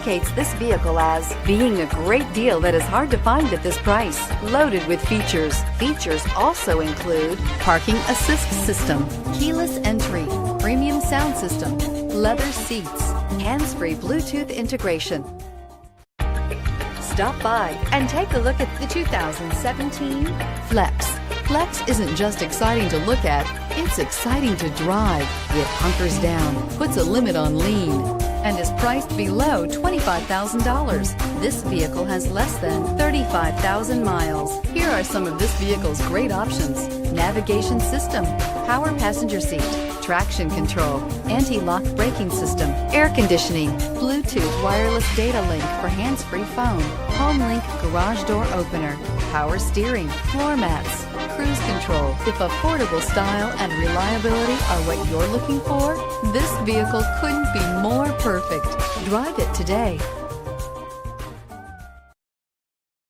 indicates this vehicle as being a great deal that is hard to find at this price. Loaded with features. Features also include parking assist system, keyless entry, premium sound system, leather seats, hands-free Bluetooth integration. Stop by and take a look at the 2017 Flex. Flex isn't just exciting to look at, it's exciting to drive. It hunkers down, puts a limit on lean, and is priced below $25,000. This vehicle has less than 35,000 miles. Here are some of this vehicle's great options: navigation system, power passenger seat, traction control, anti-lock braking system, air conditioning, Bluetooth wireless data link for hands-free phone, home link garage door opener, power steering, floor mats, cruise control. If affordable style and reliability are what you're looking for, this vehicle couldn't be more perfect. Drive it today.